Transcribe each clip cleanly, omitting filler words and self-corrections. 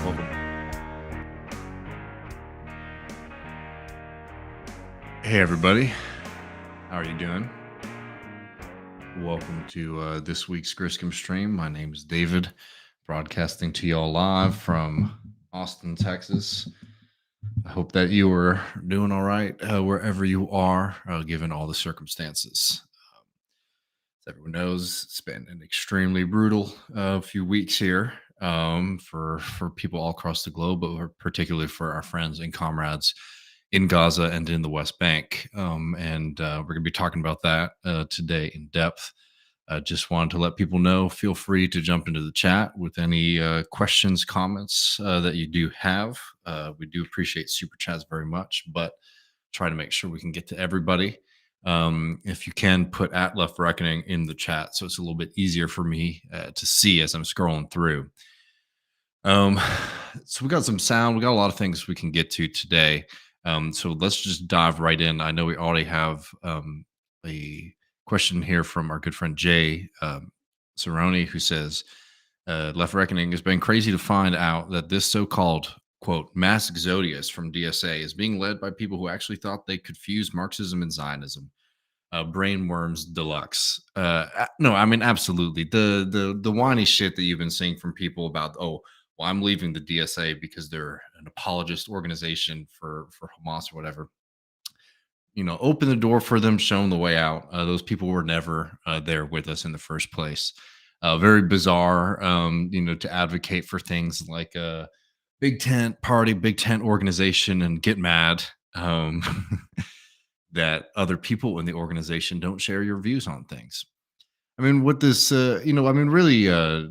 Welcome. Hey, everybody. How are you doing? Welcome to this week's Griscom stream. My name is David, broadcasting to y'all live from Austin, Texas. I hope that you are doing all right wherever you are, given all the circumstances. As everyone knows, it's been an extremely brutal few weeks here for people all across the globe, but particularly for our friends and comrades in Gaza and in the West Bank. And we're going to be talking about that today in depth. Just wanted to let people know, feel free to jump into the chat with any questions, comments that you do have. We do appreciate super chats very much, but try to make sure we can get to everybody. If you can put at Left Reckoning in the chat, so it's a little bit easier for me to see as I'm scrolling through. Um, so we got some sound. We got a lot of things we can get to today. So let's just dive right in. I know we already have a question here from our good friend Jay Cerrone, who says, Left Reckoning has been crazy to find out that this so-called quote mass exodus from DSA is being led by people who actually thought they could fuse Marxism and Zionism. Brainworms deluxe. No, I mean absolutely. The whiny shit that you've been seeing from people about, oh, well, I'm leaving the DSA because they're an apologist organization for Hamas or whatever. Open the door for them, show them the way out. Those people were never there with us in the first place. Very bizarre, to advocate for things like a big tent party, big tent organization, and get mad that other people in the organization don't share your views on things. I mean, what this, really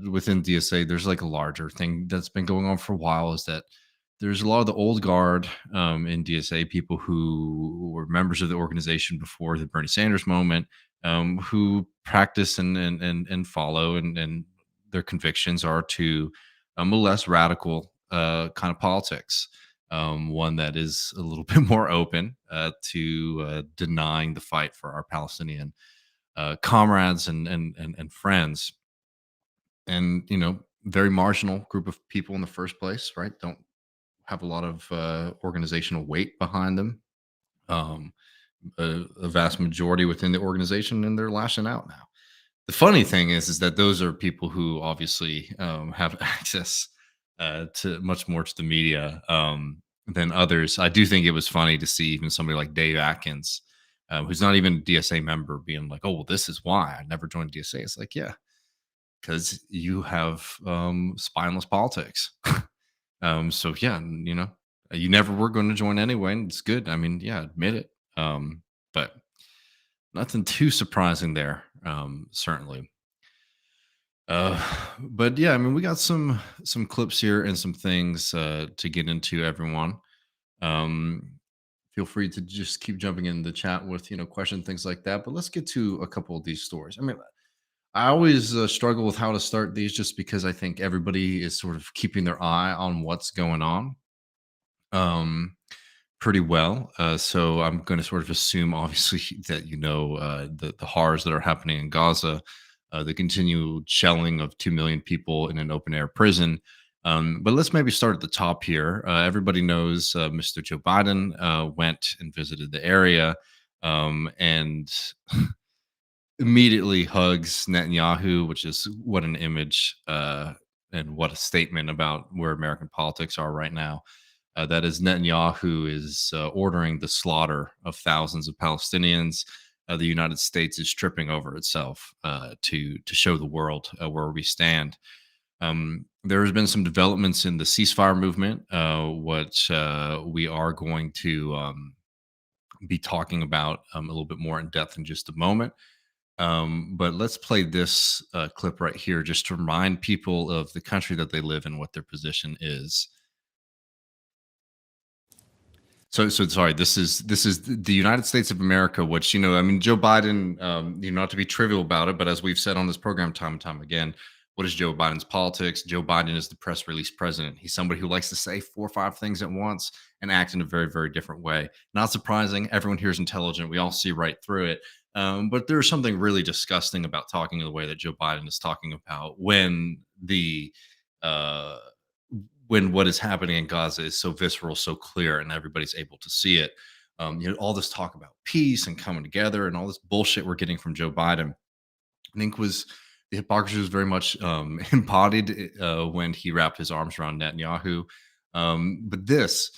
within DSA, there's like a larger thing that's been going on for a while is that there's a lot of the old guard in DSA, people who were members of the organization before the Bernie Sanders moment, who practice and follow, and their convictions are to a less radical kind of politics. One that is a little bit more open to denying the fight for our Palestinian comrades and friends, and very marginal group of people in the first place, right? Don't have a lot of organizational weight behind them. Um, a vast majority within the organization, and they're lashing out now. The funny thing is that those are people who obviously have access to much more to the media than others. I do think it was funny to see even somebody like Dave Atkins, who's not even a DSA member, being like, "Oh, well, this is why I never joined DSA." It's like, yeah, because you have spineless politics. So yeah, you never were going to join anyway, and it's good. I mean, yeah, admit it. But nothing too surprising there, certainly. Uh, but yeah, I mean, we got some clips here and some things to get into, everyone. Um, Feel free to just keep jumping in the chat with questions, things like that. But let's get to a couple of these stories. I mean, I always struggle with how to start these, just because I think everybody is sort of keeping their eye on what's going on. Pretty well. So I'm going to sort of assume, obviously, that the horrors that are happening in Gaza, the continued shelling of 2 million people in an open air prison. But let's maybe start at the top here. Everybody knows Mr. Joe Biden went and visited the area, and immediately hugs Netanyahu, which is what an image and what a statement about where American politics are right now. That is, Netanyahu is ordering the slaughter of thousands of Palestinians. The United States is tripping over itself to show the world where we stand. There has been some developments in the ceasefire movement, which we are going to be talking about a little bit more in depth in just a moment. But let's play this clip right here, just to remind people of the country that they live in, what their position is. So sorry. This is the United States of America, which I mean, Joe Biden. Not to be trivial about it, but as we've said on this program time and time again, what is Joe Biden's politics? Joe Biden is the press release president. He's somebody who likes to say 4 or 5 things at once and act in a very, very different way. Not surprising. Everyone here is intelligent. We all see right through it. But there's something really disgusting about talking the way that Joe Biden is talking about when the uh, when what is happening in Gaza is so visceral, so clear, and everybody's able to see it. All this talk about peace and coming together and all this bullshit we're getting from Joe Biden, I think was the hypocrisy was very much embodied when he wrapped his arms around Netanyahu. But this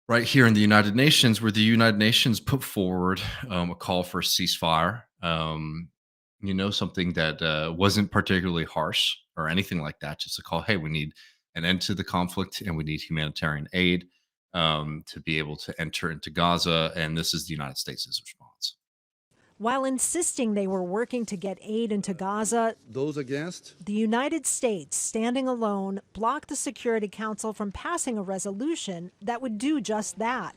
right here in the United Nations, where the United Nations put forward a call for a ceasefire, something that wasn't particularly harsh or anything like that, just a call, hey, we need an end to the conflict and we need humanitarian aid to be able to enter into Gaza. And this is the United States' response. While insisting they were working to get aid into Gaza, those against? The United States, standing alone, blocked the Security Council from passing a resolution that would do just that.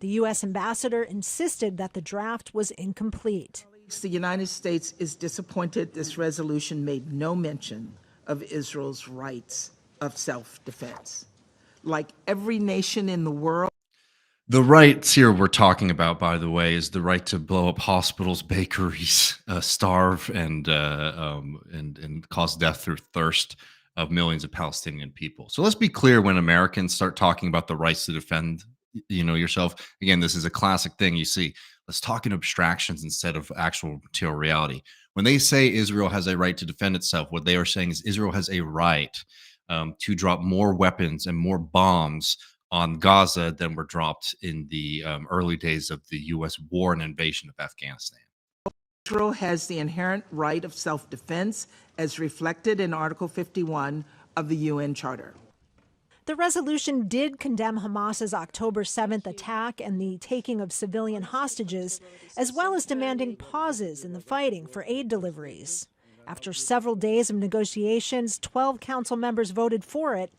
The U.S. ambassador insisted that the draft was incomplete. The United States is disappointed this resolution made no mention of Israel's rights of self-defense. Like every nation in the world, the rights here we're talking about, by the way, is the right to blow up hospitals, bakeries, starve, and cause death through thirst of millions of Palestinian people. So let's be clear: when Americans start talking about the rights to defend, yourself, again, this is a classic thing you see. Let's talk in abstractions instead of actual material reality. When they say Israel has a right to defend itself, what they are saying is Israel has a right to drop more weapons and more bombs on Gaza than were dropped in the early days of the U.S. war and invasion of Afghanistan. Israel has the inherent right of self-defense as reflected in Article 51 of the UN Charter. The resolution did condemn Hamas's October 7th attack and the taking of civilian hostages, as well as demanding pauses in the fighting for aid deliveries. After several days of negotiations, 12 council members voted for it,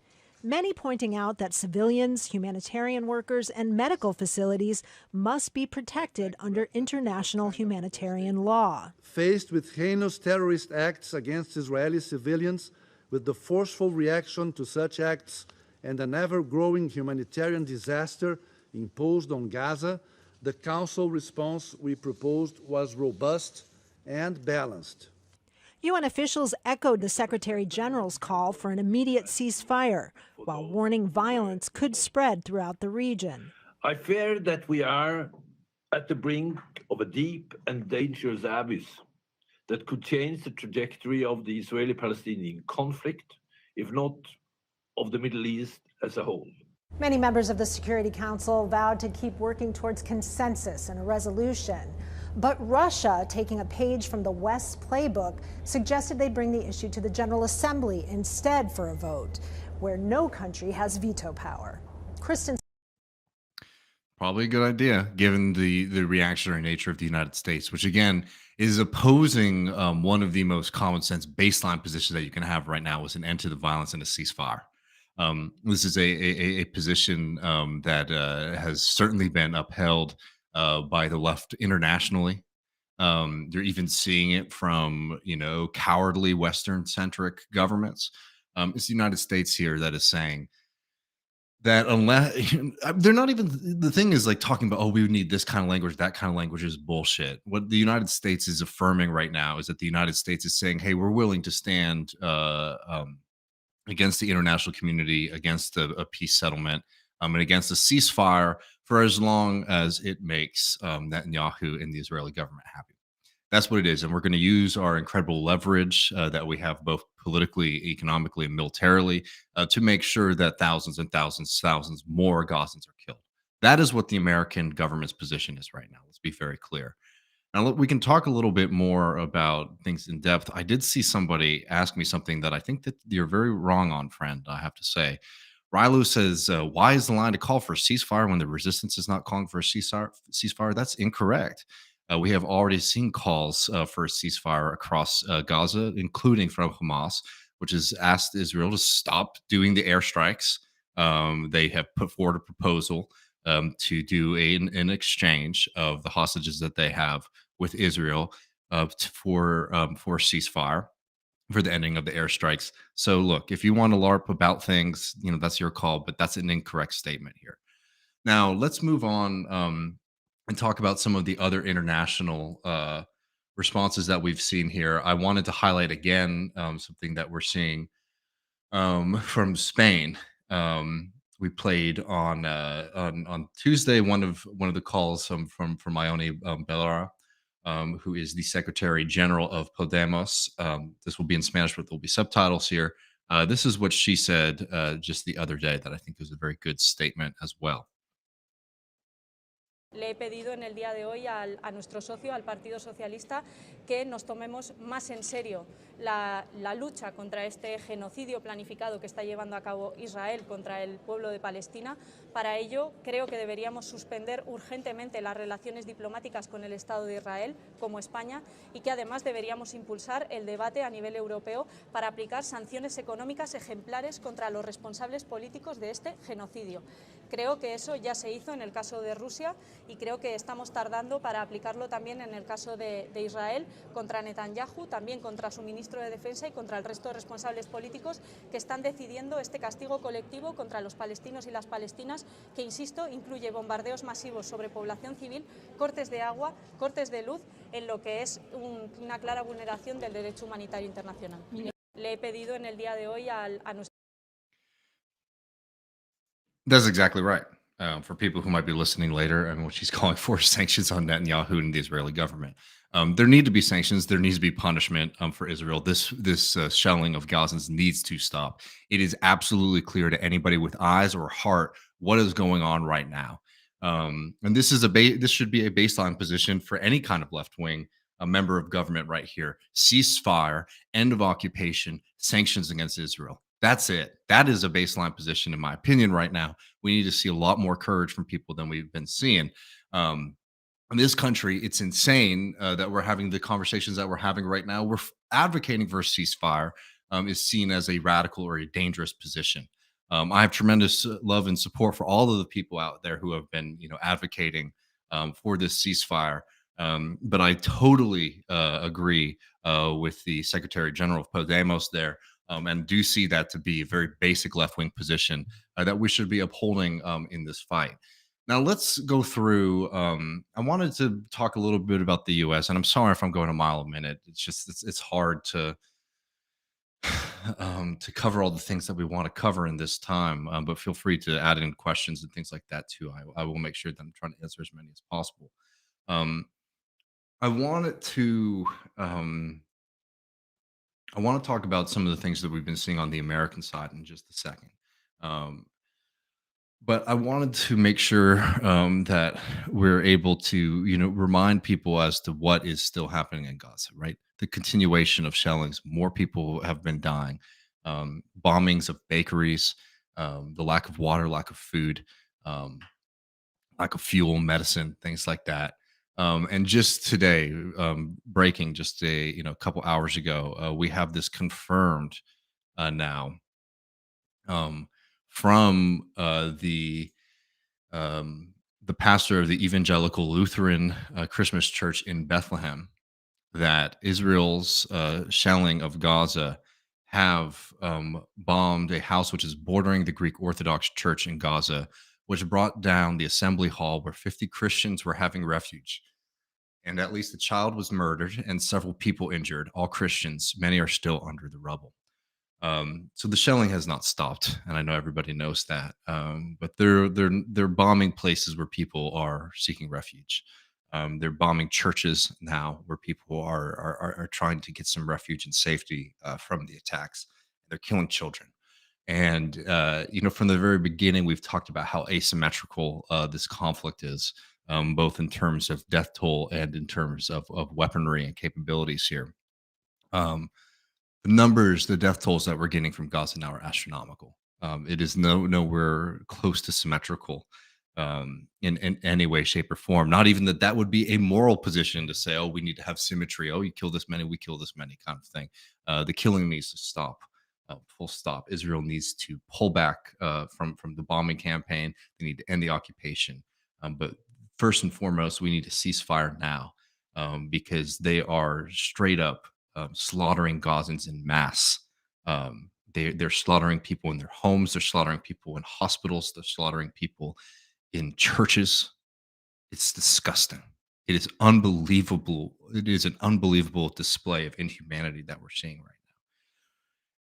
many pointing out that civilians, humanitarian workers, and medical facilities must be protected under international humanitarian law. Faced with heinous terrorist acts against Israeli civilians, with the forceful reaction to such acts and an ever-growing humanitarian disaster imposed on Gaza, the Council response we proposed was robust and balanced. UN officials echoed the Secretary General's call for an immediate ceasefire, while warning violence could spread throughout the region. I fear that we are at the brink of a deep and dangerous abyss that could change the trajectory of the Israeli-Palestinian conflict, if not of the Middle East as a whole. Many members of the Security Council vowed to keep working towards consensus and a resolution. But Russia, taking a page from the West's playbook, suggested they bring the issue to the General Assembly instead for a vote, where no country has veto power. Kristen. Probably a good idea, given the reactionary nature of the United States, which again is opposing one of the most common sense baseline positions that you can have right now, is an end to the violence and a ceasefire. This is a position that has certainly been upheld by the left internationally. You're even seeing it from, cowardly Western-centric governments. It's the United States here that is saying that unless they're not even, the thing is like talking about, oh, we need this kind of language, that kind of language is bullshit. What the United States is affirming right now is that the United States is saying, hey, we're willing to stand against the international community, against a peace settlement, and against a ceasefire for as long as it makes Netanyahu and the Israeli government happy. That's what it is. And we're going to use our incredible leverage that we have both politically, economically, and militarily to make sure that thousands and thousands more Gazans are killed. That is what the American government's position is right now. Let's be very clear. Now, look, we can talk a little bit more about things in depth. I did see somebody ask me something that I think that you're very wrong on, friend, I have to say. Rylu says, why is the line to call for a ceasefire when the resistance is not calling for a ceasefire? That's incorrect. We have already seen calls for a ceasefire across Gaza, including from Hamas, which has asked Israel to stop doing the airstrikes. They have put forward a proposal to do an exchange of the hostages that they have with Israel for ceasefire, for the ending of the airstrikes. So look, if you want to LARP about things, that's your call, but that's an incorrect statement here. Now let's move on and talk about some of the other international responses that we've seen here. I wanted to highlight again something that we're seeing from Spain. We played on Tuesday one of the calls from Ione Bellara, who is the Secretary General of Podemos. This will be in Spanish, but there'll be subtitles here. This is what she said just the other day that I think is a very good statement as well. Le he pedido en el día de hoy a nuestro socio, al Partido Socialista, que nos tomemos más en serio la lucha contra este genocidio planificado que está llevando a cabo Israel contra el pueblo de Palestina. Para ello, creo que deberíamos suspender urgentemente las relaciones diplomáticas con el Estado de Israel, como España, y que además deberíamos impulsar el debate a nivel europeo para aplicar sanciones económicas ejemplares contra los responsables políticos de este genocidio. Creo que eso ya se hizo en el caso de Rusia y creo que estamos tardando para aplicarlo también en el caso de Israel contra Netanyahu, también contra su ministro de Defensa y contra el resto de responsables políticos que están decidiendo este castigo colectivo contra los palestinos y las palestinas que, insisto, incluye bombardeos masivos sobre población civil, cortes de agua, cortes de luz, en lo que es una clara vulneración del derecho humanitario internacional. Le he pedido en el día de hoy a nuestro That's exactly right. For people who might be listening later, I mean, what she's calling for is sanctions on Netanyahu and the Israeli government. There need to be sanctions. There needs to be punishment for Israel. This shelling of Gazans needs to stop. It is absolutely clear to anybody with eyes or heart what is going on right now. And this should be a baseline position for any kind of left wing a member of government right here. Ceasefire, end of occupation, sanctions against Israel. That's it. That is a baseline position, in my opinion, right now. We need to see a lot more courage from people than we've been seeing. In this country, it's insane that we're having the conversations that we're having right now. We're advocating for a ceasefire is seen as a radical or a dangerous position. I have tremendous love and support for all of the people out there who have been, advocating for this ceasefire. But I totally agree with the Secretary General of Podemos there, and do see that to be a very basic left wing position that we should be upholding in this fight. Now let's go through. I wanted to talk a little bit about the U.S. and I'm sorry if I'm going a mile a minute. It's just it's hard to cover all the things that we want to cover in this time. But feel free to add in questions and things like that too. I will make sure that I'm trying to answer as many as possible. Um, I wanted to I want to talk about some of the things that we've been seeing on the American side in just a second. Um, but I wanted to make sure that we're able to, remind people as to what is still happening in Gaza, right? The continuation of shellings, more people have been dying, bombings of bakeries, the lack of water, lack of food, um, lack of fuel, medicine, things like that. And just today, breaking just a couple hours ago, we have this confirmed now um, from the pastor of the Evangelical Lutheran Christmas Church in Bethlehem that Israel's shelling of Gaza have bombed a house which is bordering the Greek Orthodox Church in Gaza, which brought down the assembly hall where 50 Christians were having refuge. And at least a child was murdered and several people injured, all Christians. Many are still under the rubble. So the shelling has not stopped, and I know everybody knows that. But they're bombing places where people are seeking refuge. They're bombing churches now, where people are trying to get some refuge and safety from the attacks. They're killing children, and from the very beginning, we've talked about how asymmetrical this conflict is, both in terms of death toll and in terms of weaponry and capabilities here. Um, the death tolls that we're getting from Gaza now are astronomical. It is nowhere close to symmetrical in any way, shape, or form. Not even that would be a moral position to say, oh, we need to have symmetry. Oh, you kill this many, we kill this many, kind of thing. The killing needs to stop. Full stop. Israel needs to pull back from the bombing campaign. They need to end the occupation. But first and foremost, we need a ceasefire now, because they are straight up slaughtering Gazans in mass. They're slaughtering people in their homes. They're slaughtering people in hospitals. They're slaughtering people in churches. It's disgusting. It is unbelievable. It is an unbelievable display of inhumanity that we're seeing right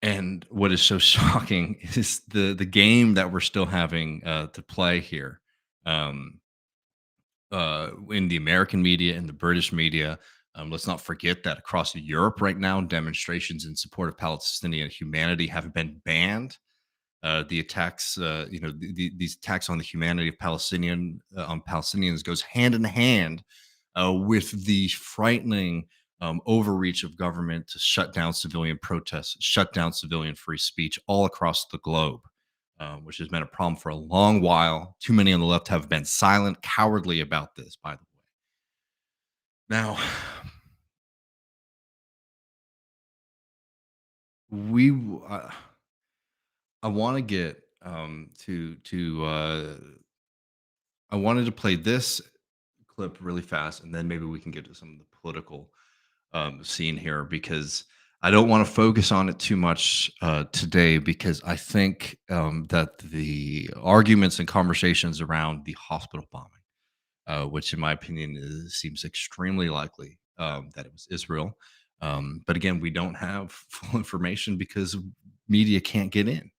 And what is so shocking is the game that we're still having to play here. Um, in the American media and the British media. Let's not forget that across Europe right now, demonstrations in support of Palestinian humanity have been banned. The attacks, these attacks on the humanity of on Palestinians goes hand in hand with the frightening overreach of government to shut down civilian protests, shut down civilian free speech all across the globe, which has been a problem for a long while. Too many on the left have been silent, cowardly about this, by the way. Now, we, I want to get I wanted to play this clip really fast, and then maybe we can get to some of the political scene here because I don't want to focus on it too much today because I think that the arguments and conversations around the hospital bombing, which in my opinion seems extremely likely that it was Israel. But again, we don't have full information because media can't get in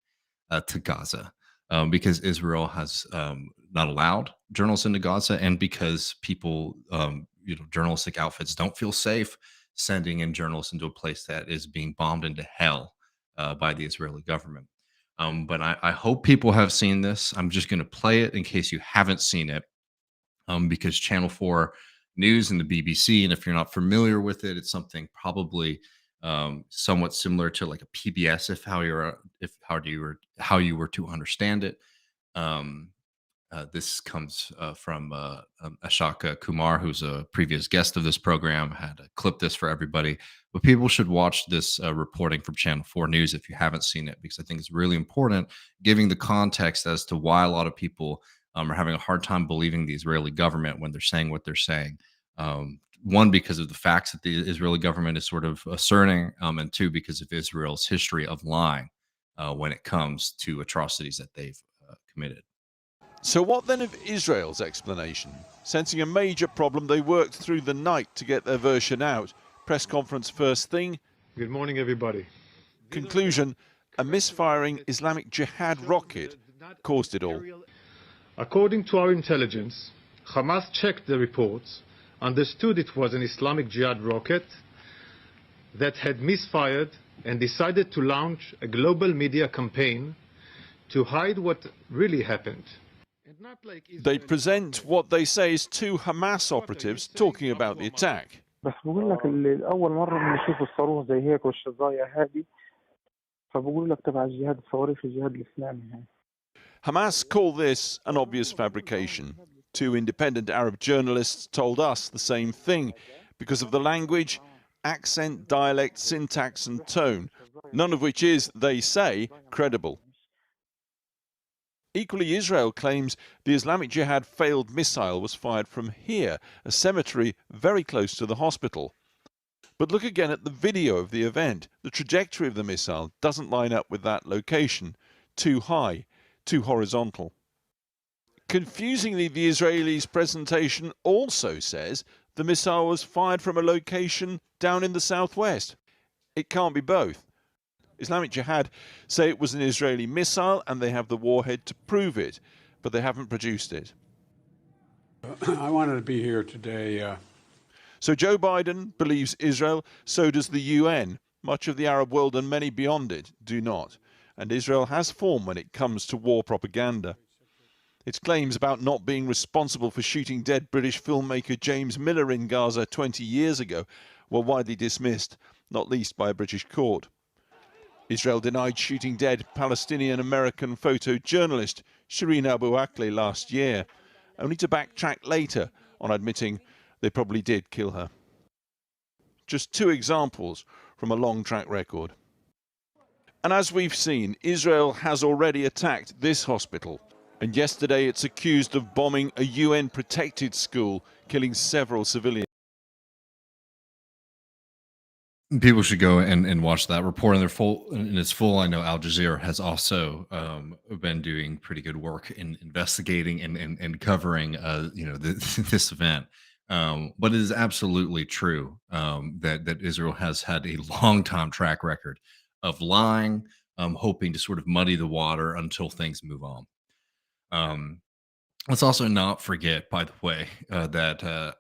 to Gaza because Israel has not allowed journalists into Gaza, and because people, journalistic outfits don't feel safe sending in journalists into a place that is being bombed into hell by the Israeli government. But I hope people have seen this. I'm just going to play it in case you haven't seen it, because Channel 4 News and the BBC, and if you're not familiar with it, it's something probably somewhat similar to like a PBS, how you were to understand it. Um, this comes from Ashaka Kumar, who's a previous guest of this program. Had to clip this for everybody, but people should watch this reporting from Channel 4 News if you haven't seen it, because I think it's really important, giving the context as to why a lot of people are having a hard time believing the Israeli government when they're saying what they're saying. One, because of the facts that the Israeli government is sort of asserting, and two, because of Israel's history of lying when it comes to atrocities that they've committed. So what then of Israel's explanation? Sensing a major problem, they worked through the night to get their version out. Press conference first thing. Good morning, everybody. Conclusion, a misfiring Islamic Jihad rocket caused it all. According to our intelligence, Hamas checked the reports, understood it was an Islamic Jihad rocket that had misfired, and decided to launch a global media campaign to hide what really happened. They present what they say is two Hamas operatives talking about the attack. بس بقول لك أول مرة بنشوف الصاروخ زي هيك والشظايا هذه فبقول لك تبع الجهاد الصواريخ الجهاد الإسلامي هاي. Hamas call this an obvious fabrication. Two independent Arab journalists told us the same thing because of the language, accent, dialect, syntax and tone, none of which is, they say, credible. Equally, Israel claims the Islamic Jihad failed missile was fired from here, a cemetery very close to the hospital. But look again at the video of the event. The trajectory of the missile doesn't line up with that location. Too high, too horizontal. Confusingly, the Israelis' presentation also says the missile was fired from a location down in the southwest. It can't be both. Islamic Jihad say it was an Israeli missile and they have the warhead to prove it, but they haven't produced it. I wanted to be here today. So Joe Biden believes Israel, so does the UN. Much of the Arab world and many beyond it do not. And Israel has form when it comes to war propaganda. Its claims about not being responsible for shooting dead British filmmaker James Miller in Gaza 20 years ago were widely dismissed, not least by a British court. Israel denied shooting dead Palestinian-American photojournalist Shireen Abu Akleh last year, only to backtrack later on admitting they probably did kill her. Just two examples from a long track record. And as we've seen, Israel has already attacked this hospital, and yesterday it's accused of bombing a UN-protected school, killing several civilians. People should go and watch that report in its full. I know Al Jazeera has also been doing pretty good work in investigating and covering this event. But it is absolutely true that Israel has had a long time track record of lying, hoping to sort of muddy the water until things move on. Um, let's also not forget, by the way, that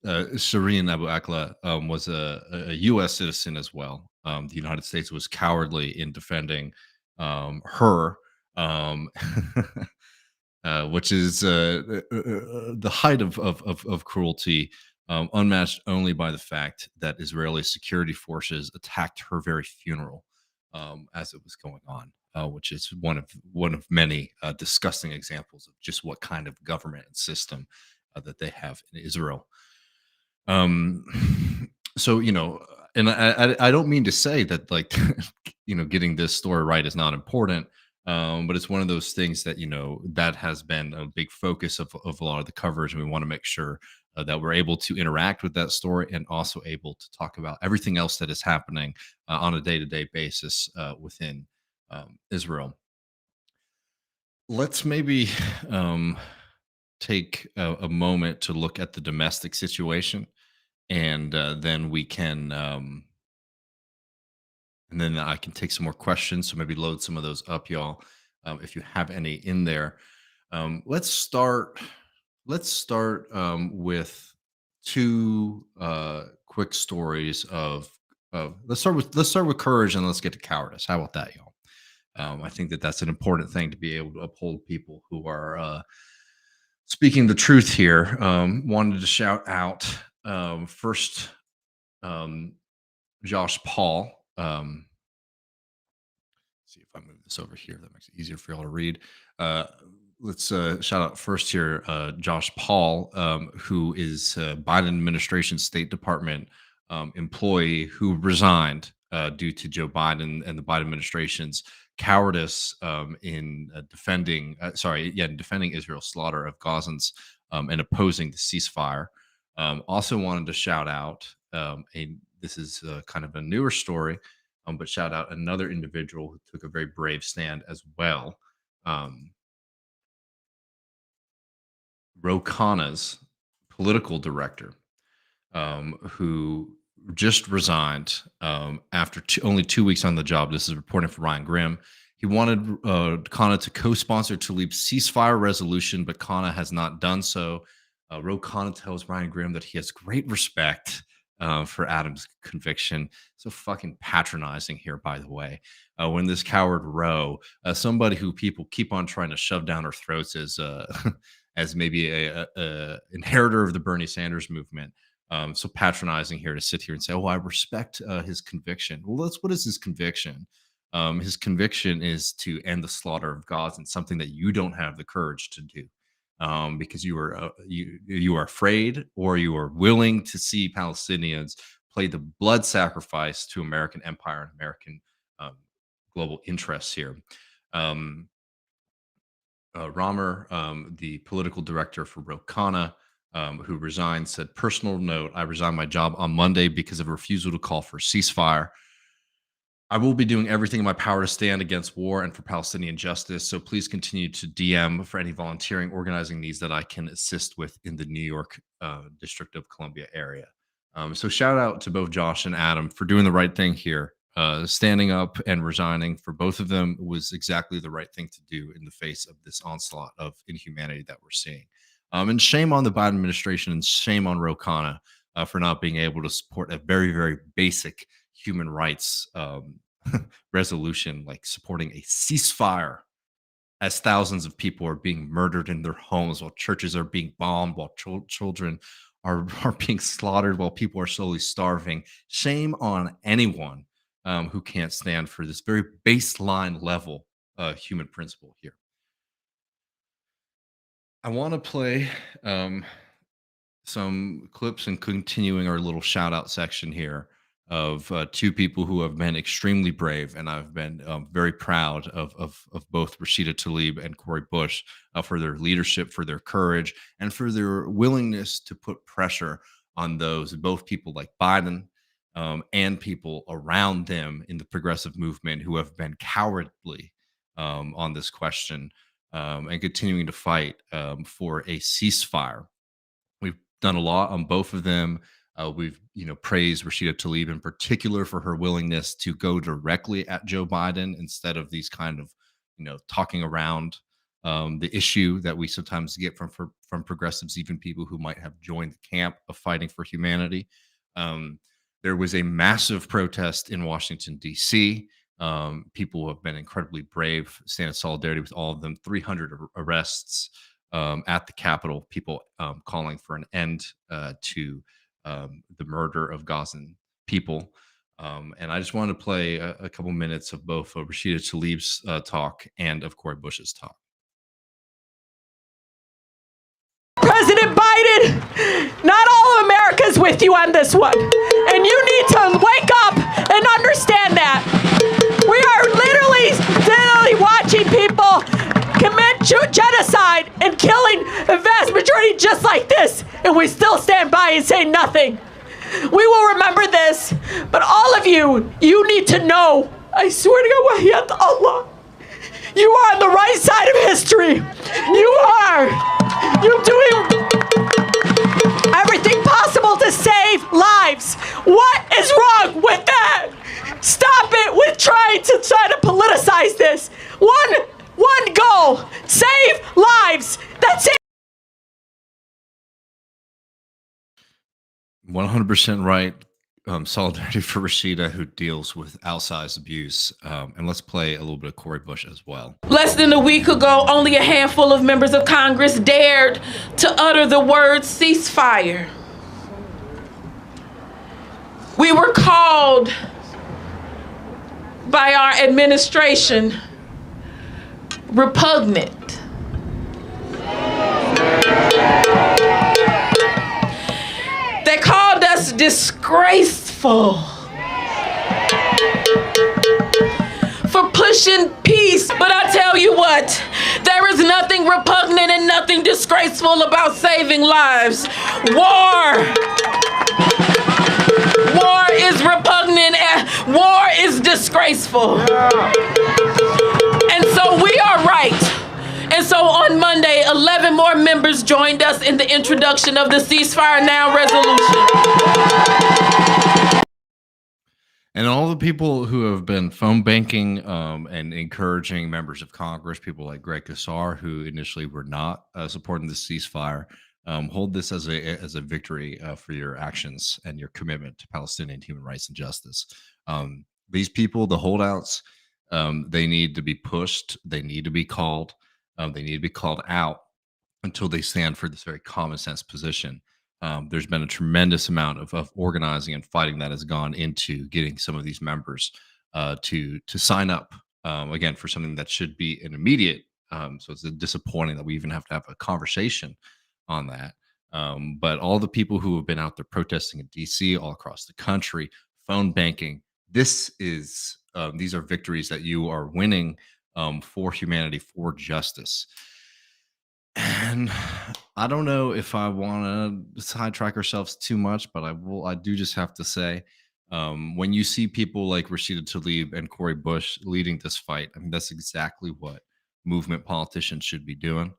Shireen Abu Akla was a U.S. citizen as well. The United States was cowardly in defending her, um, which is the height of cruelty, unmatched only by the fact that Israeli security forces attacked her very funeral as it was going on, which is one of many disgusting examples of just what kind of government and system that they have in Israel. So and I don't mean to say that, like, getting this story right is not important, but it's one of those things that that has been a big focus of a lot of the coverage, and we want to make sure that we're able to interact with that story and also able to talk about everything else that is happening on a day-to-day basis within Israel. Let's maybe take a moment to look at the domestic situation, and then we can and then I can take some more questions, so maybe load some of those up, y'all, if you have any in there. Let's start with two quick stories of let's start with courage, and let's get to cowardice. How about that, y'all? I think that that's an important thing, to be able to uphold people who are speaking the truth here. Wanted to shout out first, um, Josh Paul. See if I move this over here. That makes it easier for y'all to read. Uh, let's shout out first here, Josh Paul, who is Biden administration State Department employee who resigned due to Joe Biden and the Biden administration's cowardice in defending Israel's slaughter of Gazans and opposing the ceasefire. Also wanted to shout out this is kind of a newer story, but shout out another individual who took a very brave stand as well. Um, Ro Khanna's political director, who just resigned after only 2 weeks on the job. This is reporting from Ryan Grimm. He wanted Khanna to co-sponsor Tlaib's ceasefire resolution, but Khanna has not done so. Ro Khanna tells Ryan Grimm that he has great respect for Adam's conviction. So fucking patronizing here, by the way. When this coward Ro, somebody who people keep on trying to shove down our throats as as maybe a inheritor of the Bernie Sanders movement. So patronizing here to sit here and say, "Oh, I respect his conviction." Well, what is his conviction? His conviction is to end the slaughter of Gaza, and something that you don't have the courage to do, because you are afraid, or you are willing to see Palestinians play the blood sacrifice to American empire and American um, global interests here. Um, Romer, the political director for Ro Khanna, who resigned, said, "Personal note, I resigned my job on Monday because of a refusal to call for a ceasefire. I will be doing everything in my power to stand against war and for Palestinian justice. So please continue to DM for any volunteering organizing needs that I can assist with in the New York District of Columbia area." So shout out to both Josh and Adam for doing the right thing here. Standing up and resigning for both of them was exactly the right thing to do in the face of this onslaught of inhumanity that we're seeing. And shame on the Biden administration, and shame on Ro Khanna for not being able to support a very, very basic human rights resolution, like supporting a ceasefire, as thousands of people are being murdered in their homes, while churches are being bombed, while children are being slaughtered, while people are slowly starving. Shame on anyone who can't stand for this very baseline level human principle here. I want to play some clips and continuing our little shout out section here of two people who have been extremely brave, and I've been very proud of both Rashida Tlaib and Cori Bush for their leadership, for their courage, and for their willingness to put pressure on those, both people like Biden and people around them in the progressive movement, who have been cowardly on this question, and continuing to fight for a ceasefire. We've done a lot on both of them. We've praised Rashida Tlaib in particular for her willingness to go directly at Joe Biden instead of these kind of talking around the issue that we sometimes get from progressives, even people who might have joined the camp of fighting for humanity. There was a massive protest in Washington, D.C. People have been incredibly brave, stand in solidarity with all of them. 300 arrests at the Capitol, people calling for an end to the murder of Gazan people. And I just wanted to play a couple minutes of both Rashida Tlaib's talk and of Cori Bush's talk. President Biden, not all of America's with you on this one. And you need to wake up and understand that. We are literally watching people commit genocide and killing the vast majority just like this. And we still stand by and say nothing. We will remember this. But all of you, you need to know, I swear to God, Allah, you are on the right side of history. You are. You're doing everything possible to save lives. What is wrong with that? Stop it with trying to politicize this. One goal, save lives. That's it. 100% right. Solidarity for Rashida, who deals with outsized abuse. And let's play a little bit of Cori Bush as well. Less than a week ago, only a handful of members of Congress dared to utter the word ceasefire. We were called by our administration repugnant. They called us disgraceful for pushing peace. But I tell you what, there is nothing repugnant and nothing disgraceful about saving lives. War is repugnant and war is disgraceful. And so we are right. And so on Monday, 11 more members joined us in the introduction of the Ceasefire Now resolution. And all the people who have been phone banking and encouraging members of Congress, people like Greg Casar, who initially were not supporting the ceasefire, hold this as a victory for your actions and your commitment to Palestinian human rights and justice. These people, the holdouts, they need to be pushed. They need to be called. They need to be called out until they stand for this very common sense position. There's been a tremendous amount of organizing and fighting that has gone into getting some of these members to sign up again for something that should be an immediate. So it's disappointing that we even have to have a conversation on that. But all the people who have been out there protesting in DC, all across the country, phone banking, these are victories that you are winning for humanity, for justice. And I don't know if I want to sidetrack ourselves too much, but I do just have to say, when you see people like Rashida Tlaib and Cori Bush leading this fight, I mean, that's exactly what movement politicians should be doing.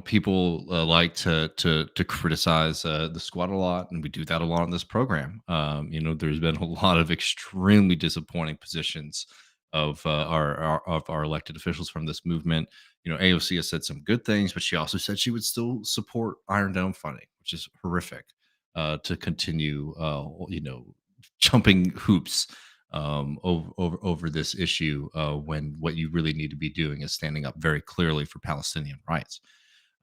People like to criticize the squad a lot, and we do that a lot on this program. There's been a lot of extremely disappointing positions of our elected officials from this movement. AOC has said some good things, but she also said she would still support Iron Dome funding, which is horrific, to continue, jumping hoops over this issue when what you really need to be doing is standing up very clearly for Palestinian rights.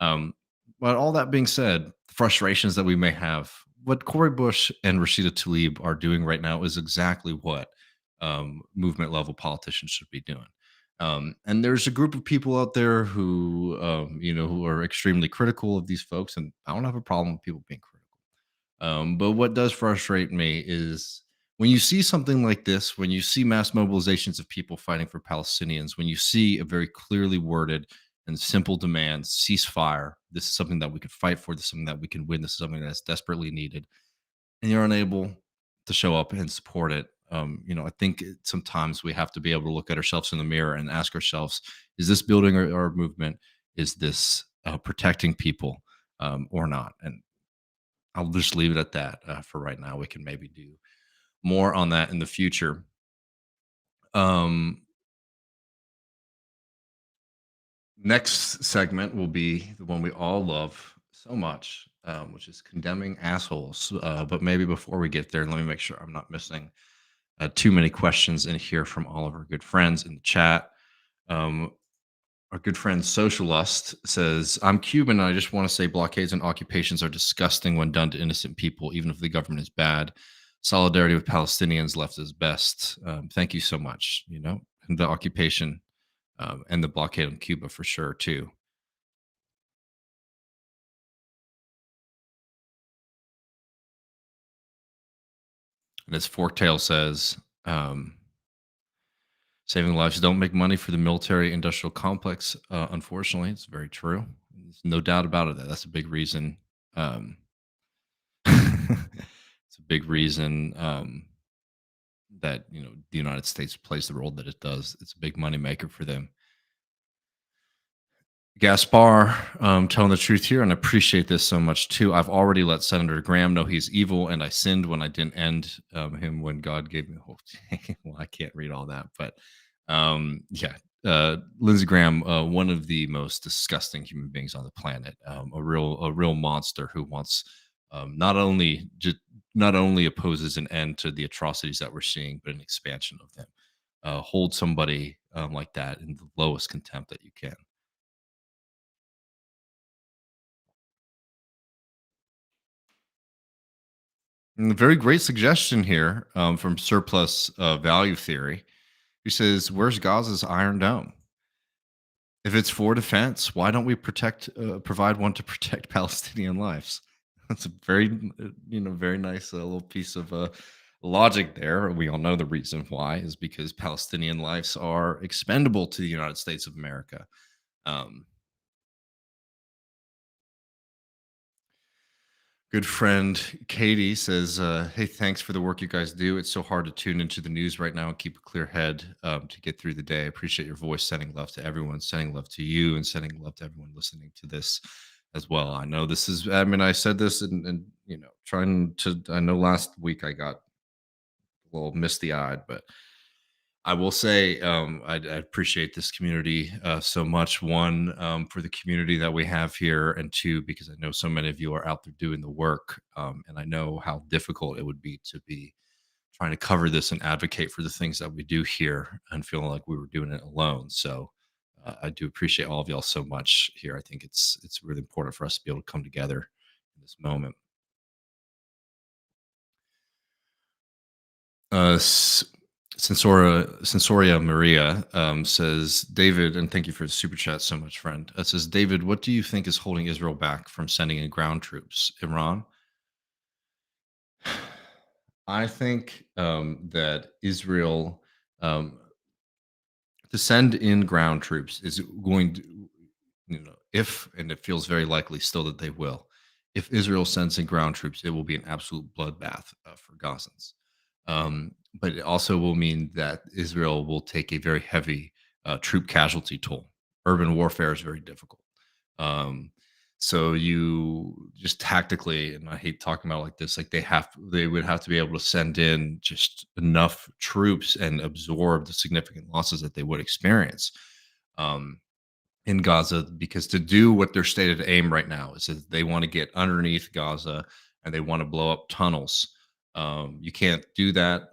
But all that being said, the frustrations that we may have, what Cori Bush and Rashida Tlaib are doing right now is exactly what movement level politicians should be doing. And there's a group of people out there who, who are extremely critical of these folks, and I don't have a problem with people being critical. But what does frustrate me is when you see something like this, when you see mass mobilizations of people fighting for Palestinians, when you see a very clearly worded and simple demand, ceasefire, this is something that we can fight for, this is something that we can win, this is something that's desperately needed, and you're unable to show up and support it. I think sometimes we have to be able to look at ourselves in the mirror and ask ourselves, is this building our movement? Is this protecting people or not? And I'll just leave it at that for right now. We can maybe do more on that in the future. Um, Next segment will be the one we all love so much, which is condemning assholes. But maybe before we get there, let me make sure I'm not missing too many questions in here from all of our good friends in the chat. Um, our good friend Socialist says, I'm Cuban and I just want to say blockades and occupations are disgusting when done to innocent people, even if the government is bad. Solidarity with Palestinians left is best. Thank you so much. And the occupation and the blockade on Cuba for sure, too. And as Forktail says, saving lives don't make money for the military industrial complex. Unfortunately, it's very true. There's no doubt about it. That's a big reason. It's a big reason that the United States plays the role that it does. It's a big moneymaker for them. Gaspar, telling the truth here, and I appreciate this so much too. I've already let Senator Graham know he's evil, and I sinned when I didn't end him when God gave me hope. Well, I can't read all that, but yeah, Lindsey Graham, one of the most disgusting human beings on the planet, a real monster who wants not only opposes an end to the atrocities that we're seeing, but an expansion of them. Hold somebody like that in the lowest contempt that you can. And a very great suggestion here from Surplus Value Theory, who says, "Where's Gaza's Iron Dome? If it's for defense, why don't we provide one to protect Palestinian lives?" That's a very nice little piece of logic there. We all know the reason why is because Palestinian lives are expendable to the United States of America. Um, Good friend Katie says, "Hey, thanks for the work you guys do. It's so hard to tune into the news right now and keep a clear head to get through the day. I appreciate your voice. Sending love to everyone, sending love to you, and sending love to everyone listening to this as well. I know this is. I mean, I said this and trying to. I know last week I got a little misty eyed, but I will say I appreciate this community so much. One, for the community that we have here, and two, because I know so many of you are out there doing the work, and I know how difficult it would be to be trying to cover this and advocate for the things that we do here, and feeling like we were doing it alone. So I do appreciate all of y'all so much here. I think it's really important for us to be able to come together in this moment. Uh, Sensoria Maria says, David, and thank you for the super chat so much, friend. Says, David, what do you think is holding Israel back from sending in ground troops? Iran? I think that Israel, to send in ground troops is going to, if, and it feels very likely still that they will, if Israel sends in ground troops, it will be an absolute bloodbath for Gazans. But it also will mean that Israel will take a very heavy troop casualty toll. Urban warfare is very difficult. So you just tactically, and I hate talking about it like this, like they would have to be able to send in just enough troops and absorb the significant losses that they would experience. In Gaza, because to do what their stated aim right now is that they want to get underneath Gaza and they want to blow up tunnels. You can't do that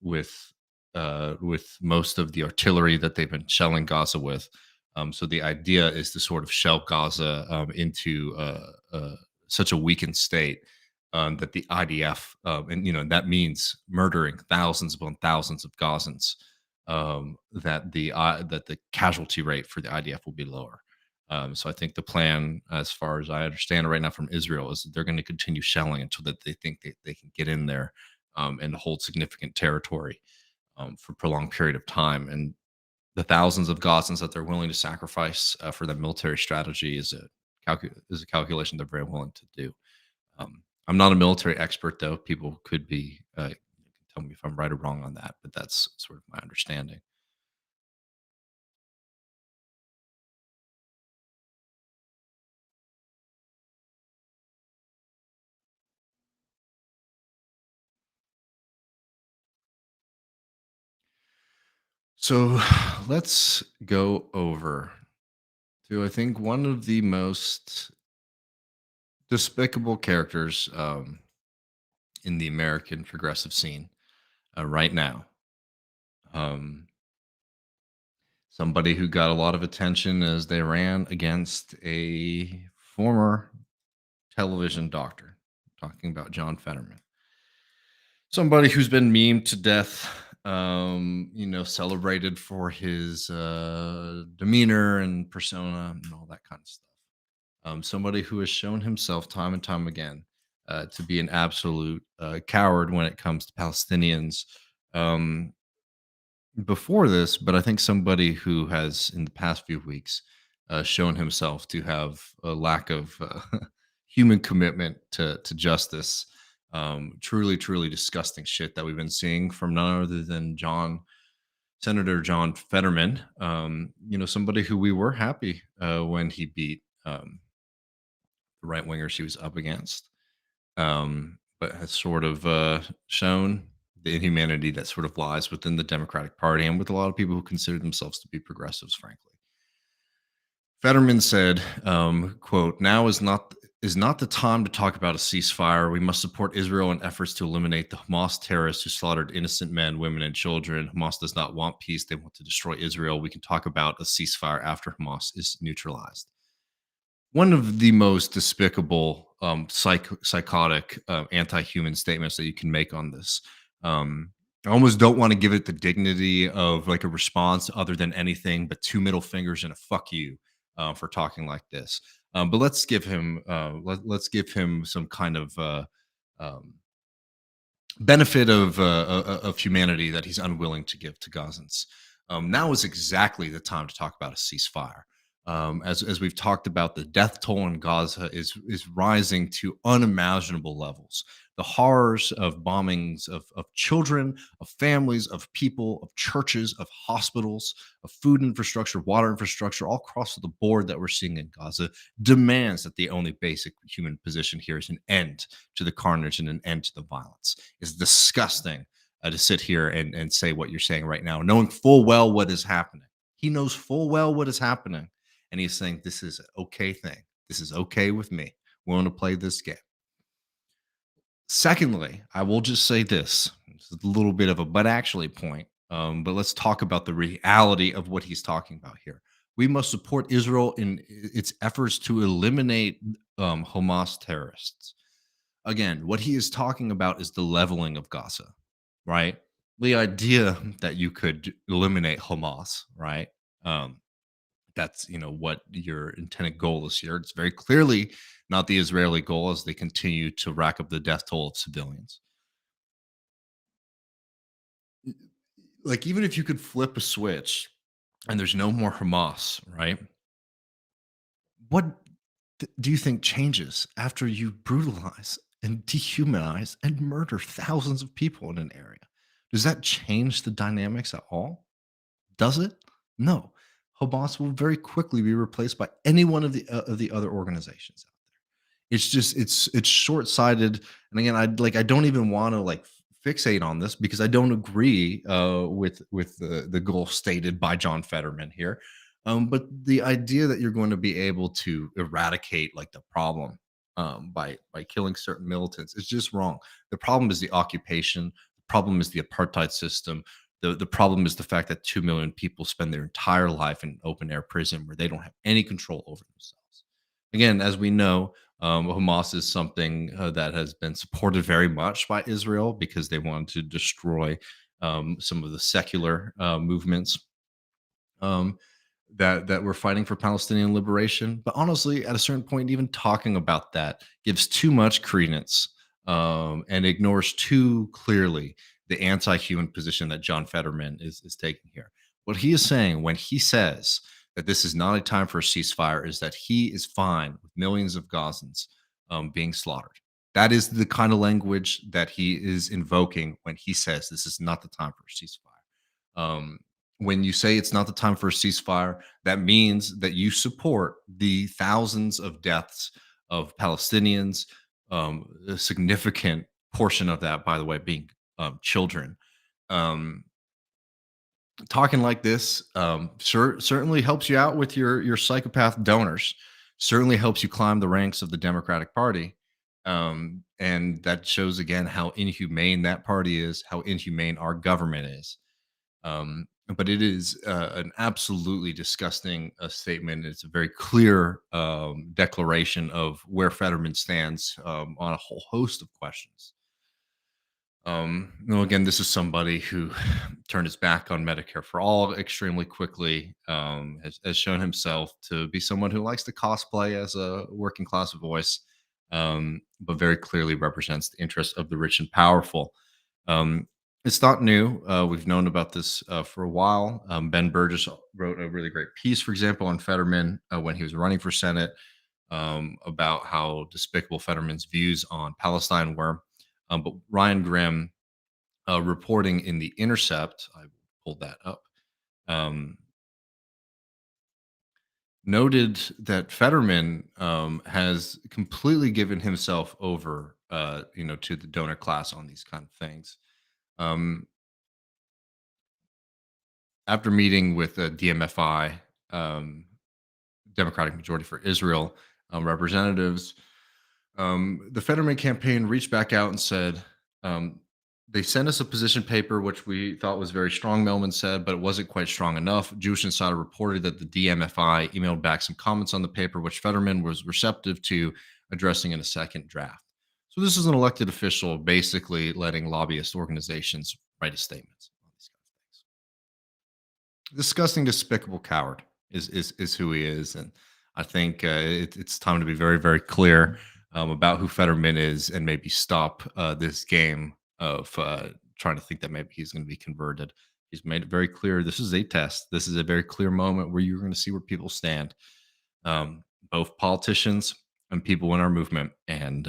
with most of the artillery that they've been shelling Gaza with. So the idea is to sort of shell Gaza into such a weakened state that the IDF and that means murdering thousands upon thousands of Gazans. That the casualty rate for the IDF will be lower. So I think the plan, as far as I understand it right now from Israel, is that they're going to continue shelling until that they think they can get in there and hold significant territory for a prolonged period of time. And the thousands of Gazans that they're willing to sacrifice for that military strategy is a calculation they're very willing to do. I'm not a military expert, though. People could be tell me if I'm right or wrong on that, but that's sort of my understanding. So let's go over to, I think, one of the most despicable characters in the American progressive scene right now. Um, Somebody who got a lot of attention as they ran against a former television doctor, talking about John Fetterman. Somebody who's been memed to death, celebrated for his demeanor and persona and all that kind of stuff. Somebody who has shown himself time and time again to be an absolute coward when it comes to Palestinians. Um, Before this, but I think somebody who has, in the past few weeks, shown himself to have a lack of human commitment to justice. Truly, truly disgusting shit that we've been seeing from none other than Senator John Fetterman. Somebody who we were happy when he beat the right winger she was up against, but has sort of shown the inhumanity that sort of lies within the Democratic Party and with a lot of people who consider themselves to be progressives, frankly. Fetterman said, quote, now is not the time to talk about a ceasefire. We must support Israel in efforts to eliminate the Hamas terrorists who slaughtered innocent men, women, and children. Hamas does not want peace. They want to destroy Israel. We can talk about a ceasefire after Hamas is neutralized. One of the most despicable, psychotic, anti-human statements that you can make on this. I almost don't want to give it the dignity of like a response other than anything but two middle fingers and a fuck you for talking like this. But let's give him let's give him some kind of um, benefit of humanity that he's unwilling to give to Gazans. Now is exactly the time to talk about a ceasefire. As we've talked about, the death toll in Gaza is rising to unimaginable levels. The horrors of bombings of children, of families, of people, of churches, of hospitals, of food infrastructure, water infrastructure, all across the board that we're seeing in Gaza demands that the only basic human position here is an end to the carnage and an end to the violence. It's disgusting to sit here and say what you're saying right now, knowing full well what is happening. He knows full well what is happening. And he's saying, this is an okay thing. This is okay with me. We want to play this game. Secondly, I will just say this. It's a little bit of a but actually point. But let's talk about the reality of what he's talking about here. We must support Israel in its efforts to eliminate Hamas terrorists. Again, what he is talking about is the leveling of Gaza, right? The idea that you could eliminate Hamas, right? That's what your intended goal is here. It's very clearly not the Israeli goal as they continue to rack up the death toll of civilians. Like, even if you could flip a switch and there's no more Hamas, right? What do you think changes after you brutalize and dehumanize and murder thousands of people in an area? Does that change the dynamics at all? Does it? No. Hamas will very quickly be replaced by any one of the other organizations out there. It's just it's short-sighted. And again, I don't even want to like fixate on this because I don't agree with the goal stated by John Fetterman here. But the idea that you're going to be able to eradicate like the problem by killing certain militants is just wrong. The problem is the occupation. The problem is the apartheid system. The problem is the fact that 2 million people spend their entire life in open air prison where they don't have any control over themselves. Again, as we know, Hamas is something that has been supported very much by Israel because they wanted to destroy some of the secular movements that were fighting for Palestinian liberation. But honestly, at a certain point, even talking about that gives too much credence and ignores too clearly the anti-human position that John Fetterman is taking here. What he is saying when he says that this is not a time for a ceasefire is that he is fine with millions of Gazans being slaughtered. That is the kind of language that he is invoking when he says this is not the time for a ceasefire. When you say it's not the time for a ceasefire, that means that you support the thousands of deaths of Palestinians, a significant portion of that, by the way, being children. Um, talking like this certainly helps you out with your psychopath donors. Certainly helps you climb the ranks of the Democratic Party, and that shows again how inhumane that party is, how inhumane our government is. But it is an absolutely disgusting statement. It's a very clear declaration of where Fetterman stands on a whole host of questions. Again, this is somebody who turned his back on Medicare for all extremely quickly, has shown himself to be someone who likes to cosplay as a working class voice, but very clearly represents the interests of the rich and powerful. Um, it's not new. We've known about this for a while. Ben Burgess wrote a really great piece, for example, on Fetterman when he was running for Senate, about how despicable Fetterman's views on Palestine were. But Ryan Grimm, reporting in The Intercept, I pulled that up, um, noted that Fetterman has completely given himself over, to the donor class on these kind of things. Um, After meeting with DMFI, um, Democratic Majority for Israel representatives, the Fetterman campaign reached back out and said, um, they sent us a position paper, which we thought was very strong, Melman said, but it wasn't quite strong enough. Jewish Insider reported that the DMFI emailed back some comments on the paper, which Fetterman was receptive to addressing in a second draft. So this is an elected official basically letting lobbyist organizations write his statements on these kind of things. Disgusting, despicable coward is who he is, and I think it's time to be very, very clear about who Fetterman is, and maybe stop this game of trying to think that maybe he's going to be converted. He's made it very clear this is a test. This is a very clear moment where you're going to see where people stand, both politicians and people in our movement, and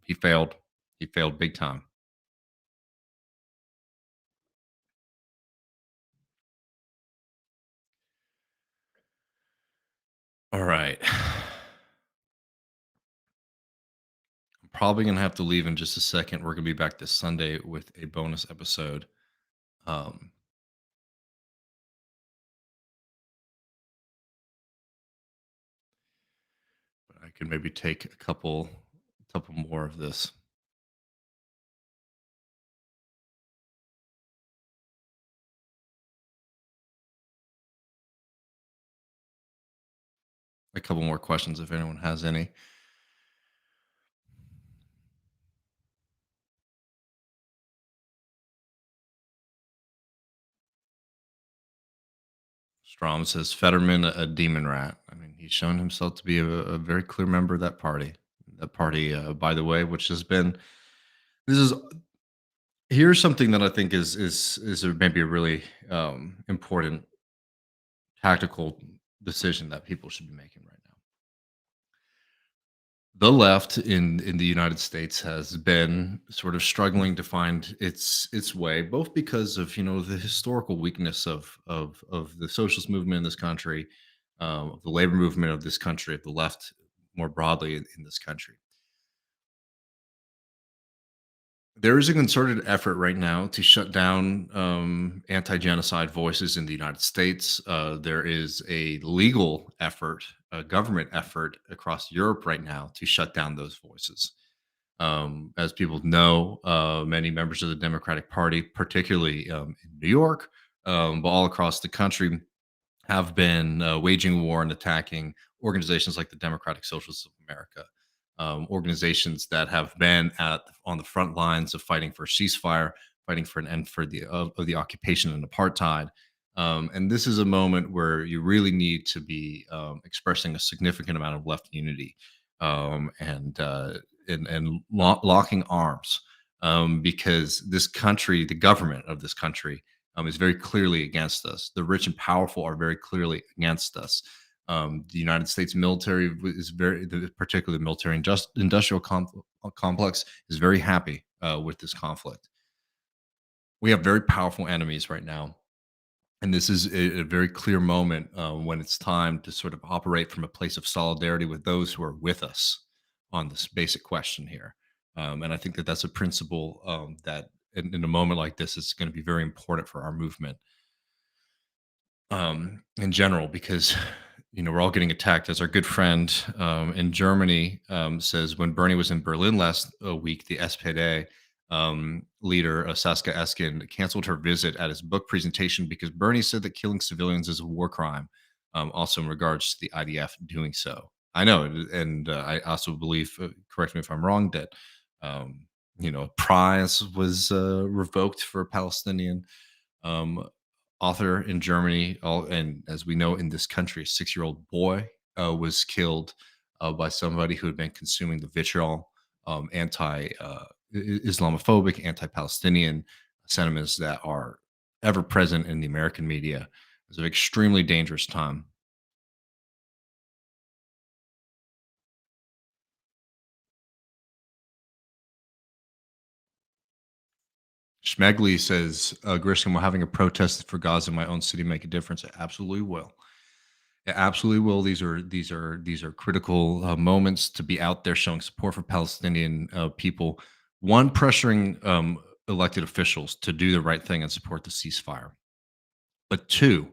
he failed. He failed big time. All right. Probably gonna have to leave in just a second. We're gonna be back this Sunday with a bonus episode. Um, but I could maybe take a couple more of this. A couple more questions if anyone has any. Strom says Fetterman a demon rat. I mean, he's shown himself to be a very clear member of that party. That party, by the way, which has been this is here's something that I think is maybe a really important tactical decision that people should be making right now. The left in the United States has been sort of struggling to find its way, both because of the historical weakness of the socialist movement in this country, of the labor movement of this country, of the left more broadly in this country. There is a concerted effort right now to shut down anti-genocide voices in the United States. There is a legal effort, a government effort across Europe right now to shut down those voices. As people know, many members of the Democratic Party, particularly in New York, but all across the country, have been waging war and attacking organizations like the Democratic Socialists of America, organizations that have been on the front lines of fighting for ceasefire, fighting for an end for of the occupation and apartheid. And this is a moment where you really need to be expressing a significant amount of left unity, locking arms, because this country, the government of this country, is very clearly against us. The rich and powerful are very clearly against us. The United States military is particularly the military industrial complex is very happy with this conflict. We have very powerful enemies right now. And this is a very clear moment when it's time to sort of operate from a place of solidarity with those who are with us on this basic question here. And I think that that's a principle that in a moment like this is going to be very important for our movement. in general, because we're all getting attacked. As our good friend in Germany says, when Bernie was in Berlin last week, the SPD leader Saskia Esken canceled her visit at his book presentation because Bernie said that killing civilians is a war crime. Also, in regards to the IDF doing so, I know, and I also believe. Correct me if I'm wrong. That a prize was revoked for a Palestinian um, author in Germany. And as we know, in this country, a 6-year-old boy was killed by somebody who had been consuming the vitriol, Islamophobic, anti-Palestinian sentiments that are ever present in the American media. It's an extremely dangerous time. Schmegli says, Griscom, will having a protest for Gaza in my own city make a difference? It absolutely will. It absolutely will. These are critical moments to be out there showing support for Palestinian people. One, pressuring elected officials to do the right thing and support the ceasefire. But two,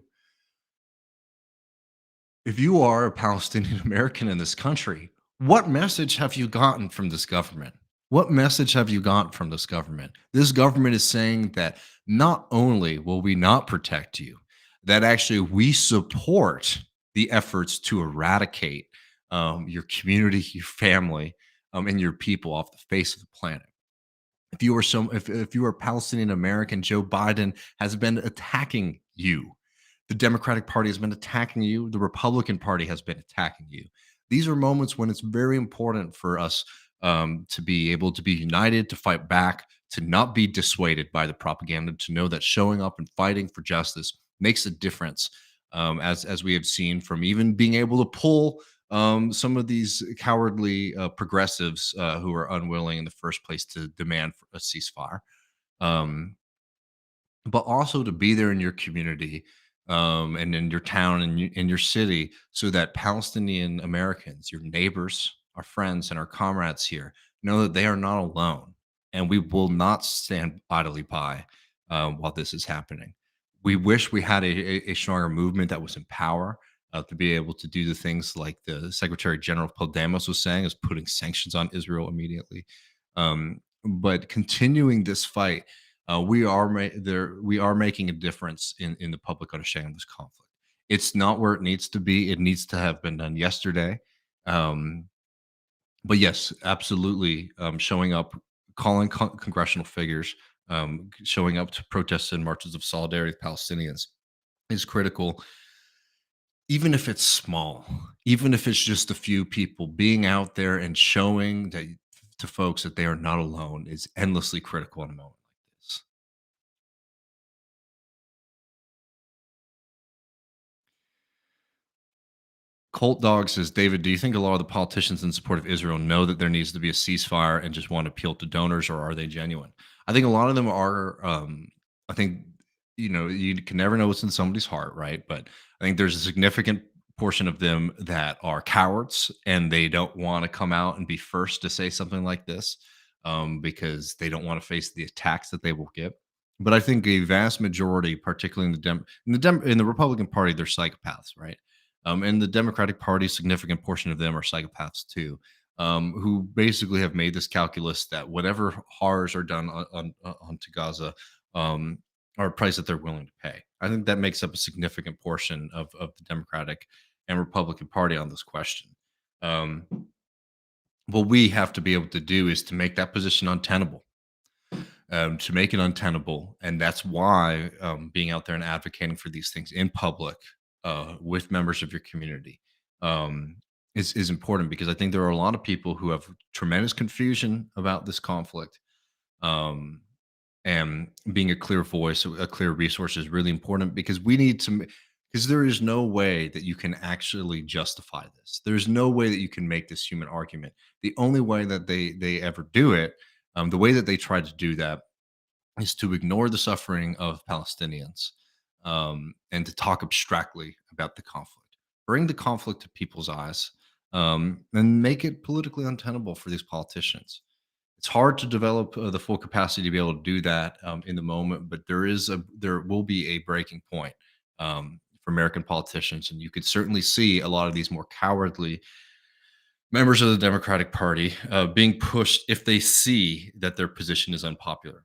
if you are a Palestinian American in this country, what message have you gotten from this government? What message have you gotten from this government? This government is saying that not only will we not protect you, that actually we support the efforts to eradicate your community, your family, and your people off the face of the planet. If you are Palestinian American, Joe Biden has been attacking you. The Democratic Party has been attacking you. The Republican Party has been attacking you. These are moments when it's very important for us to be able to be united, to fight back, to not be dissuaded by the propaganda, to know that showing up and fighting for justice makes a difference. As we have seen from even being able to pull some of these cowardly progressives who are unwilling in the first place to demand a ceasefire. Um, but also to be there in your community and in your town and in your city so that Palestinian Americans, your neighbors, our friends, and our comrades here know that they are not alone. And we will not stand idly by while this is happening. We wish we had a stronger movement that was in power to be able to do the things like the Secretary General Podemos was saying, is putting sanctions on Israel immediately. But continuing this fight, we are making a difference in the public understanding of this conflict. It's not where it needs to be. It needs to have been done yesterday. Um, but yes, absolutely, showing up, calling congressional figures, showing up to protests and marches of solidarity with Palestinians is critical. Even if it's small, even if it's just a few people being out there and showing that to folks that they are not alone is endlessly critical in a moment like this. Colt Dog says, David, do you think a lot of the politicians in support of Israel know that there needs to be a ceasefire and just want to appeal to donors, or are they genuine? I think a lot of them are. I think, you can never know what's in somebody's heart, right? But I think there's a significant portion of them that are cowards and they don't want to come out and be first to say something like this because they don't want to face the attacks that they will get. But I think a vast majority, particularly in the Republican Party, they're psychopaths, right? And the Democratic Party, significant portion of them are psychopaths too, who basically have made this calculus that whatever horrors are done onto Gaza are a price that they're willing to pay. I think that makes up a significant portion of the Democratic and Republican Party on this question. Um, what we have to be able to do is to make that position untenable, to make it untenable. And that's why being out there and advocating for these things in public with members of your community is important, because I think there are a lot of people who have tremendous confusion about this conflict. And being a clear voice, a clear resource is really important, because we need to, because there is no way that you can actually justify this. There's no way that you can make this human argument. The only way that they ever do it, the way that they try to do that, is to ignore the suffering of Palestinians and to talk abstractly about the conflict. Bring the conflict to people's eyes and make it politically untenable for these politicians. It's hard to develop the full capacity to be able to do that in the moment, but there will be a breaking point for American politicians. And you could certainly see a lot of these more cowardly members of the Democratic Party being pushed if they see that their position is unpopular.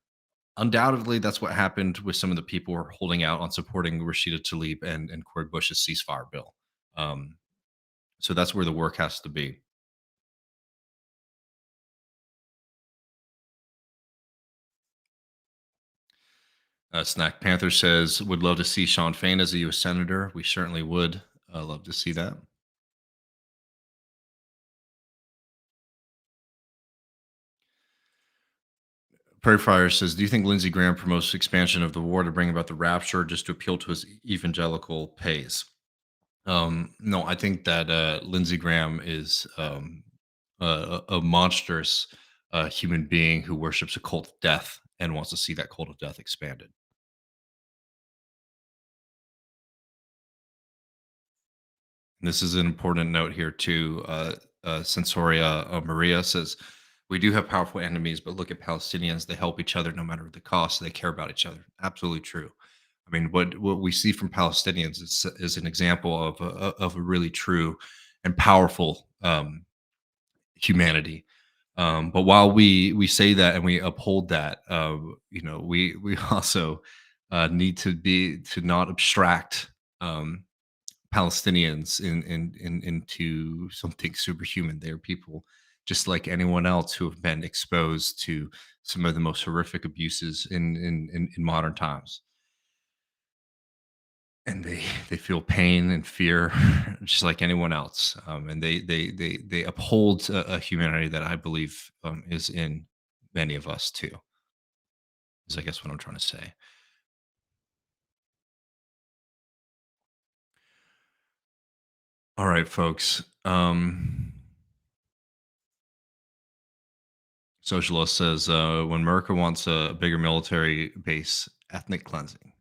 Undoubtedly, that's what happened with some of the people who are holding out on supporting Rashida Tlaib and Cori Bush's ceasefire bill. So that's where the work has to be. Snack Panther says, would love to see Sean Fain as a U.S. Senator. We certainly would love to see that. Prairie Fire says, do you think Lindsey Graham promotes expansion of the war to bring about the rapture just to appeal to his evangelical pays? No, I think that Lindsey Graham is a monstrous human being who worships a cult of death and wants to see that cult of death expanded. And this is an important note here too. Sensoria Maria says, we do have powerful enemies, but look at Palestinians. They help each other no matter the cost. They care about each other. Absolutely true. I mean, what we see from Palestinians is an example of a really true and powerful humanity. But while we say that and we uphold that, we also need to not abstract Palestinians into something superhuman. They are people just like anyone else who have been exposed to some of the most horrific abuses in modern times. And they feel pain and fear just like anyone else, and they uphold a humanity that I believe is in many of us too. Is I guess what I'm trying to say. All right, folks. Socialist says when America wants a bigger military base, ethnic cleansing.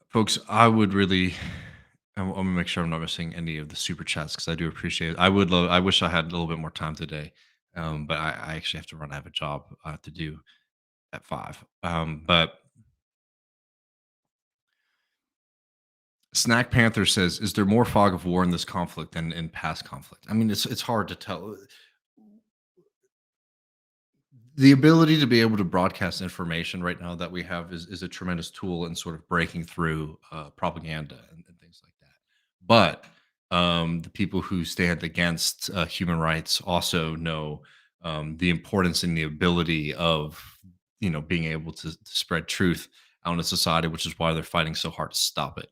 Folks, I would really, I'm gonna make sure I'm not missing any of the super chats because I do appreciate it. I wish I had a little bit more time today, but I actually have to run. I have a job I have to do at 5. But Snack Panther says, "Is there more fog of war in this conflict than in past conflict?" I mean, it's hard to tell. The ability to be able to broadcast information right now that we have is a tremendous tool in sort of breaking through propaganda and things like that. But the people who stand against human rights also know the importance and the ability of being able to spread truth out in a society, which is why they're fighting so hard to stop it.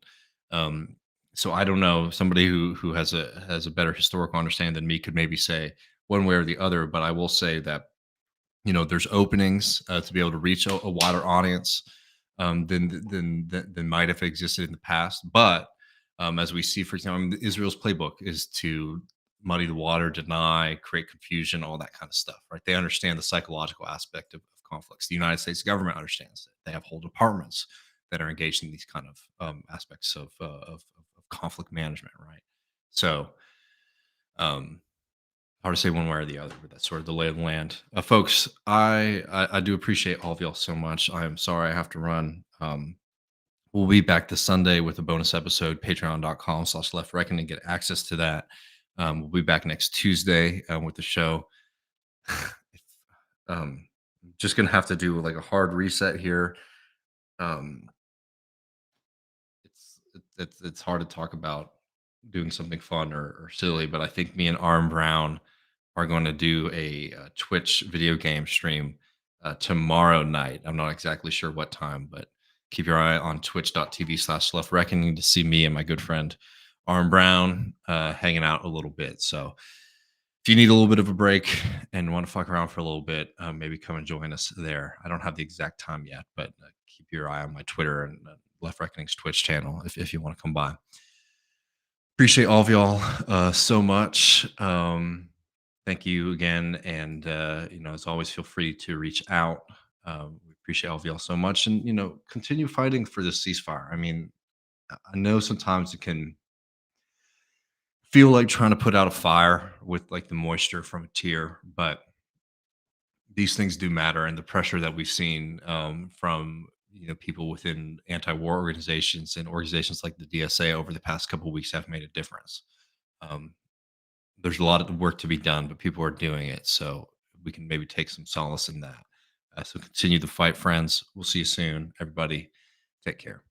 Um, so I don't know. Somebody who has a better historical understanding than me could maybe say one way or the other. But I will say that there's openings to be able to reach a wider audience than might have existed in the past. But as we see, for example, Israel's playbook is to muddy the water, deny, create confusion, all that kind of stuff, right? They understand the psychological aspect of conflicts. The United States government understands it. They have whole departments that are engaged in these kind of aspects of conflict management, right? So, hard to say one way or the other, but that's sort of the lay of the land. Folks, I do appreciate all of y'all so much. I am sorry I have to run. We'll be back this Sunday with a bonus episode, patreon.com/left reckoning, get access to that. We'll be back next Tuesday with the show. Just going to have to do like a hard reset here. It's hard to talk about doing something fun or silly, but I think me and Arm Brown are going to do a Twitch video game stream tomorrow night. I'm not exactly sure what time, but keep your eye on twitch.tv/left reckoning to see me and my good friend Arm Brown hanging out a little bit. So if you need a little bit of a break and want to fuck around for a little bit, maybe come and join us there. I don't have the exact time yet, but keep your eye on my Twitter and Left Reckoning's Twitch channel if you want to come by. Appreciate all of y'all so much. Thank you again. And, as always, feel free to reach out. We appreciate all of y'all so much. And, continue fighting for this ceasefire. I mean, I know sometimes it can feel like trying to put out a fire with like the moisture from a tear, but these things do matter, and the pressure that we've seen from people within anti-war organizations and organizations like the DSA over the past couple of weeks have made a difference. Um, there's a lot of work to be done, but people are doing it, so we can maybe take some solace in that. So continue the fight, friends. We'll see you soon, everybody. Take care.